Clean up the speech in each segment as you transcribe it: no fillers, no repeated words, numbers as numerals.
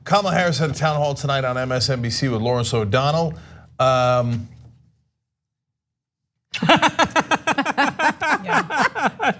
Kamala Harris had a town hall tonight on MSNBC with Lawrence O'Donnell.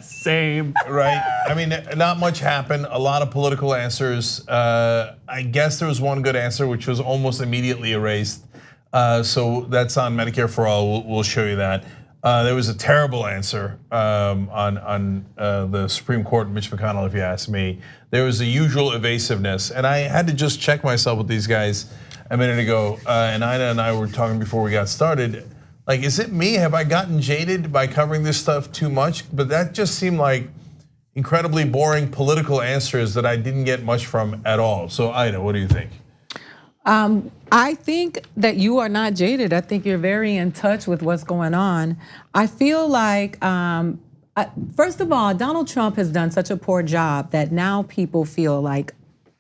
Same. Right. I mean, not much happened. A lot of political answers. I guess there was one good answer, which was almost immediately erased. So that's on Medicare for All. We'll show you that. There was a terrible answer on the Supreme Court, Mitch McConnell, if you ask me. There was the usual evasiveness, and I had to just check myself with these guys a minute ago. And Aida and I were talking before we got started. Like, is it me? Have I gotten jaded by covering this stuff too much? But that just seemed like incredibly boring political answers that I didn't get much from at all. So Aida, what do you think? I think that you are not jaded. I think you're very in touch with what's going on. I feel like, first of all, Donald Trump has done such a poor job that now people feel like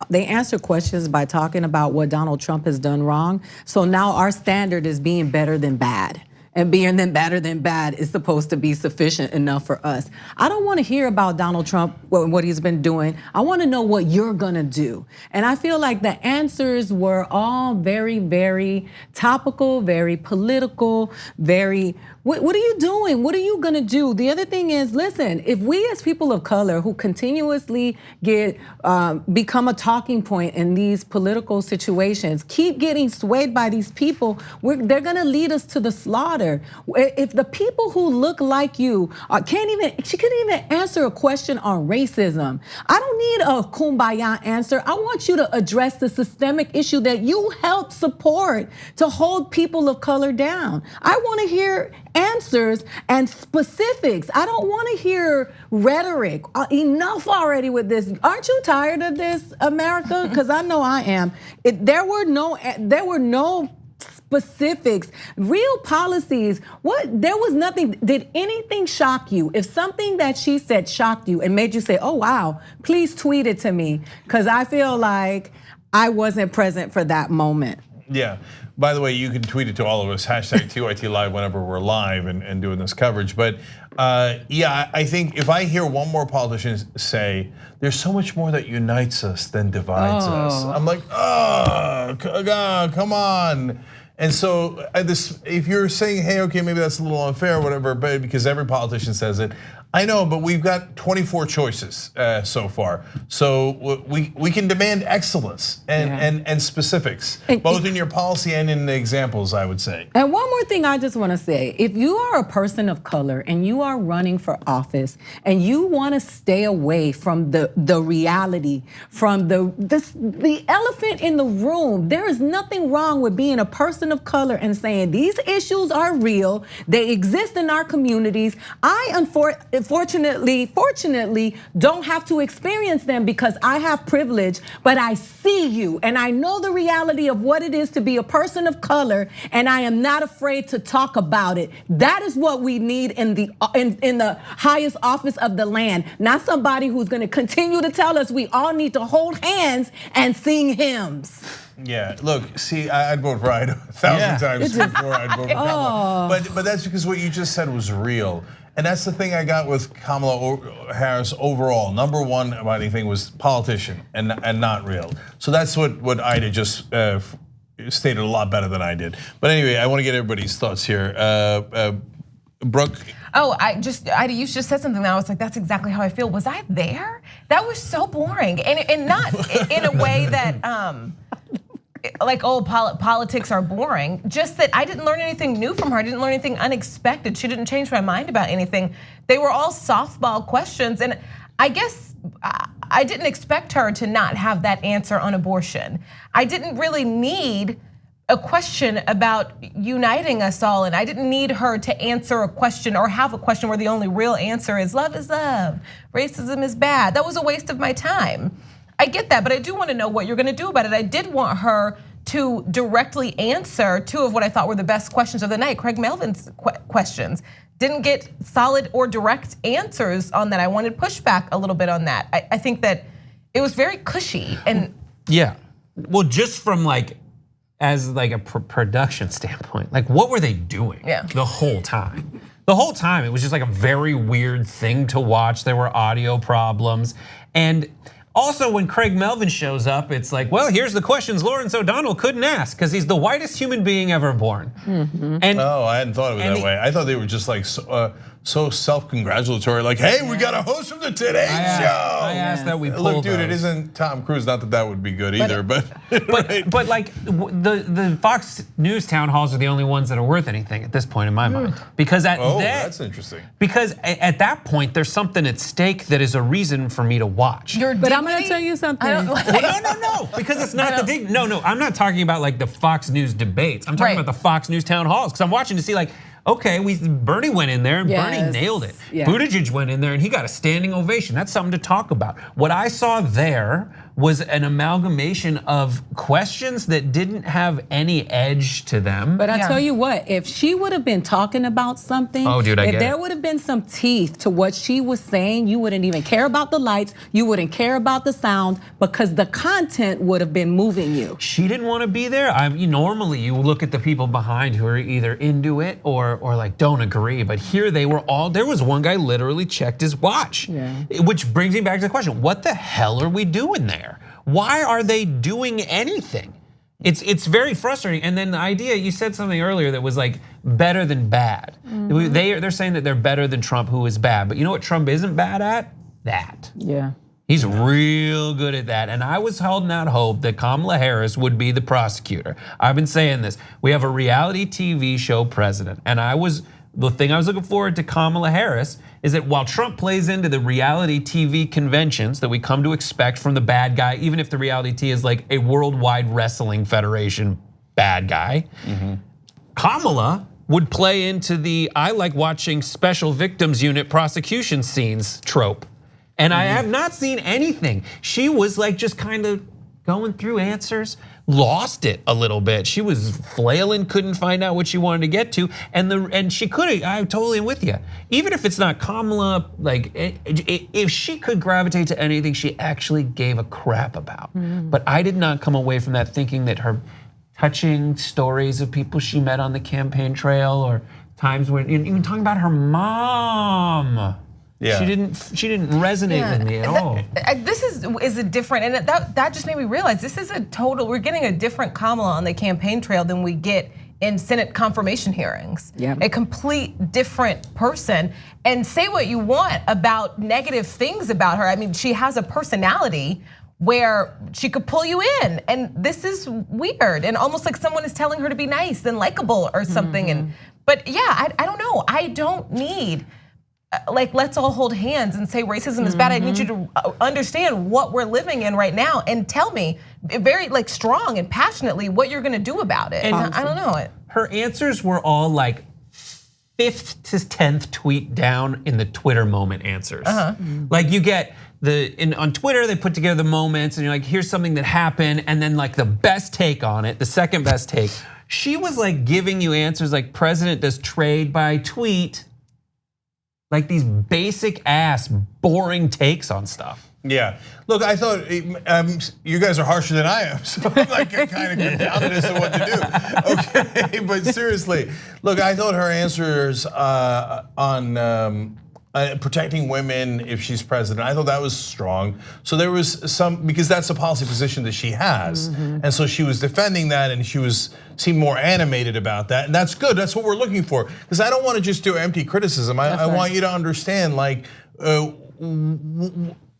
they answer questions by talking about what Donald Trump has done wrong. So now our standard is being better than bad. And being then better than bad is supposed to be sufficient enough for us. I don't want to hear about Donald Trump, what he's been doing. I want to know what you're gonna do. And I feel like the answers were all very, very topical, very political, very, what are you doing? What are you gonna do? The other thing is, listen, if we as people of color who continuously become a talking point in these political situations, keep getting swayed by these people, they're gonna lead us to the slaughter. If the people who look like you she couldn't even answer a question on racism. I don't need a kumbaya answer. I want you to address the systemic issue that you helped support to hold people of color down. I want to hear answers and specifics. I don't want to hear rhetoric. Enough already with this. Aren't you tired of this, America? Because I know I am. There were no specifics, real policies. There was nothing. Did anything shock you? If something that she said shocked you and made you say, oh wow, please tweet it to me. Because I feel like I wasn't present for that moment. Yeah. By the way, you can tweet it to all of us, hashtag TYT Live whenever we're live and doing this coverage. But yeah, I think if I hear one more politician say, there's so much more that unites us than divides us. I'm like, oh, come on. And so if you're saying, hey, okay, maybe that's a little unfair or whatever, but because every politician says it, I know, but we've got 24 choices so far. So we can demand excellence and specifics, both in your policy and in the examples, I would say. And one more thing I just want to say, if you are a person of color and you are running for office and you want to stay away from the reality, from the elephant in the room, there is nothing wrong with being a person of color and saying these issues are real, they exist in our communities. Fortunately, don't have to experience them because I have privilege, but I see you and I know the reality of what it is to be a person of color, and I am not afraid to talk about it. That is what we need in the highest office of the land, not somebody who's gonna continue to tell us we all need to hold hands and sing hymns. Yeah, look, see, I'd vote for Aida 1,000 times before I'd vote for Kamala. But that's because what you just said was real. And that's the thing I got with Kamala Harris overall. Number one about anything was politician and not real. So that's what Aida just stated a lot better than I did. But anyway, I want to get everybody's thoughts here. Brooke. Oh, Aida, you just said something that I was like, that's exactly how I feel. Was I there? That was so boring, and not in a way that like, oh, politics are boring. Just that I didn't learn anything new from her. I didn't learn anything unexpected. She didn't change my mind about anything. They were all softball questions, and I guess I didn't expect her to not have that answer on abortion. I didn't really need a question about uniting us all, and I didn't need her to answer a question or have a question where the only real answer is love, racism is bad. That was a waste of my time. I get that, but I do want to know what you're gonna do about it. I did want her to directly answer two of what I thought were the best questions of the night, Craig Melvin's questions. Didn't get solid or direct answers on that. I wanted pushback a little bit on that. I think that it was very cushy and yeah. Well, just from as a production standpoint, what were they doing the whole time? The whole time it was just a very weird thing to watch. There were audio problems, and Also, when Craig Melvin shows up, it's like, well, here's the questions Lawrence O'Donnell couldn't ask because he's the whitest human being ever born. And I hadn't thought of it that way. I thought they were just like so self-congratulatory, like, hey, we got a host from the Today Show. I asked that we pull Look, dude, those. it isn't Tom Cruise. Not that that would be good either, but but like the Fox News town halls are the only ones that are worth anything at this point in my mind. Because that's interesting. Because at that point, there's something at stake that is a reason for me to watch. But I'm going to tell you something. No, because it's not the dig. No, I'm not talking about like the Fox News debates. I'm talking about the Fox News town halls because I'm watching to see like, okay, Bernie went in there and Bernie nailed it. Yeah. Buttigieg went in there and he got a standing ovation. That's something to talk about. What I saw there was an amalgamation of questions that didn't have any edge to them. But I tell you what, if she would have been talking about something, if there would have been some teeth to what she was saying, you wouldn't even care about the lights, you wouldn't care about the sound because the content would have been moving you. She didn't want to be there. Normally you look at the people behind who are either into it or like don't agree, but here they were all, there was one guy literally checked his watch. Which brings me back to the question, what the hell are we doing there? Why are they doing anything? It's very frustrating. And then the idea, you said something earlier that was like better than bad. They're saying that they're better than Trump, who is bad. But you know what Trump isn't bad at? That. Yeah. He's real good at that. And I was holding out hope that Kamala Harris would be the prosecutor. I've been saying this. We have a reality TV show president. And the thing I was looking forward to Kamala Harris is that while Trump plays into the reality TV conventions that we come to expect from the bad guy, even if the reality TV is like a worldwide wrestling federation bad guy, Kamala would play into the I like watching special victims unit prosecution scenes trope. And I have not seen anything. She was like just kind of going through answers, lost it a little bit. She was flailing, couldn't find out what she wanted to get to, and she could. I'm totally with you. Even if it's not Kamala, like if she could gravitate to anything, she actually gave a crap about. But I did not come away from that thinking that her touching stories of people she met on the campaign trail or times when even talking about her mom. Yeah. She didn't resonate with me at all. This is a different, and that just made me realize this is we're getting a different Kamala on the campaign trail than we get in Senate confirmation hearings. A complete different person. And say what you want about negative things about her. I mean, she has a personality where she could pull you in, and this is weird, and almost like someone is telling her to be nice and likable or something. But yeah, I don't know. I don't need. Like, let's all hold hands and say racism is bad. I need you to understand what we're living in right now and tell me very like strong and passionately what you're gonna do about it. And I don't know it. Her answers were all like 5th to 10th tweet down in the Twitter moment answers. Like you get on Twitter, they put together the moments and you're like, here's something that happened, and then like the best take on it, the second best take. She was like giving you answers like president does trade by tweet. Like these basic ass boring takes on stuff. Yeah, look, I thought you guys are harsher than I am, so I'm like kind of confounded as to what to do. Okay, but seriously, look, I thought her answers on protecting women if she's president, I thought that was strong. So there was some, because that's a policy position that she has. And so she was defending that and she seemed more animated about that. And that's good, that's what we're looking for. Because I don't want to just do empty criticism. I want you to understand, like,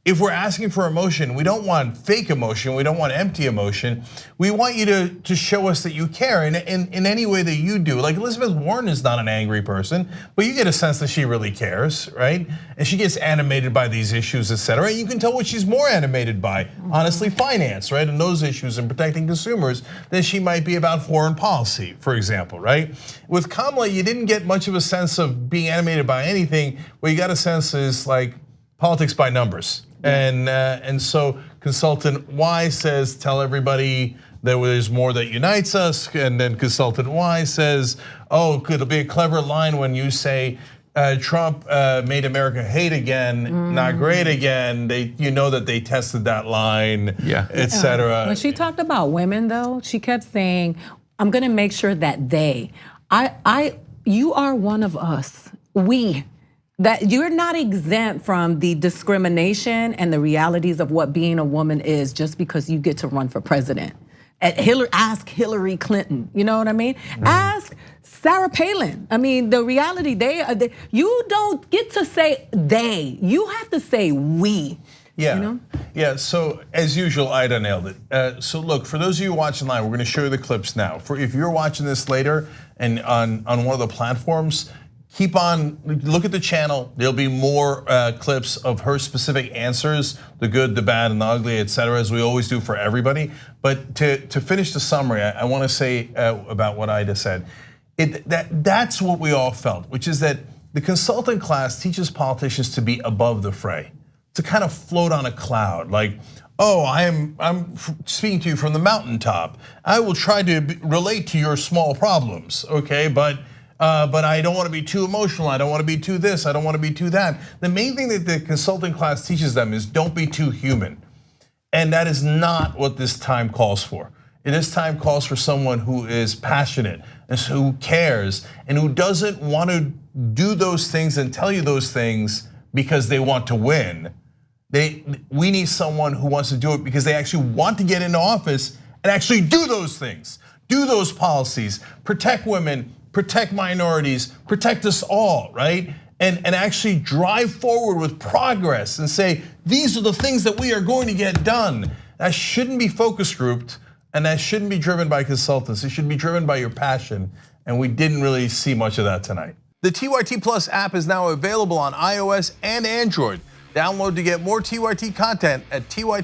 if we're asking for emotion, we don't want fake emotion, we don't want empty emotion. We want you to show us that you care in any way that you do. Like Elizabeth Warren is not an angry person, but you get a sense that she really cares, right? And she gets animated by these issues, et cetera. And you can tell what she's more animated by, honestly, finance, right? And those issues and protecting consumers than she might be about foreign policy, for example, right? With Kamala, you didn't get much of a sense of being animated by anything. What you got a sense is like politics by numbers. And so consultant Y says, tell everybody that there's more that unites us. And then consultant Y says, oh, it'll be a clever line when you say Trump made America hate again, not great again. You know that they tested that line, et cetera. When she talked about women though, she kept saying, I'm gonna make sure that you are one of us, we. that you're not exempt from the discrimination and the realities of what being a woman is just because you get to run for president. Ask Hillary Clinton, you know what I mean? Ask Sarah Palin. I mean, the reality, you don't get to say they, you have to say we. Yeah, you know? Yeah, so as usual, Aida nailed it. So look, for those of you watching live, we're gonna show you the clips now. If you're watching this later and on one of the platforms, keep on, look at the channel. There'll be more clips of her specific answers, the good, the bad, and the ugly, etc., as we always do for everybody. But to finish the summary, I wanna say about what Aida said. That's what we all felt, which is that the consultant class teaches politicians to be above the fray, to kind of float on a cloud, like, oh, I'm speaking to you from the mountaintop. I will try to relate to your small problems, okay? But I don't want to be too emotional. I don't want to be too this. I don't want to be too that. The main thing that the consulting class teaches them is don't be too human, and that is not what this time calls for. This time calls for someone who is passionate and who cares and who doesn't want to do those things and tell you those things because they want to win. We need someone who wants to do it because they actually want to get into office and actually do those things, do those policies, protect women, protect minorities, protect us all, right? And actually drive forward with progress and say, these are the things that we are going to get done. That shouldn't be focus grouped, and that shouldn't be driven by consultants. It should be driven by your passion, and we didn't really see much of that tonight. The TYT Plus app is now available on iOS and Android. Download to get more TYT content at tyt.com/app.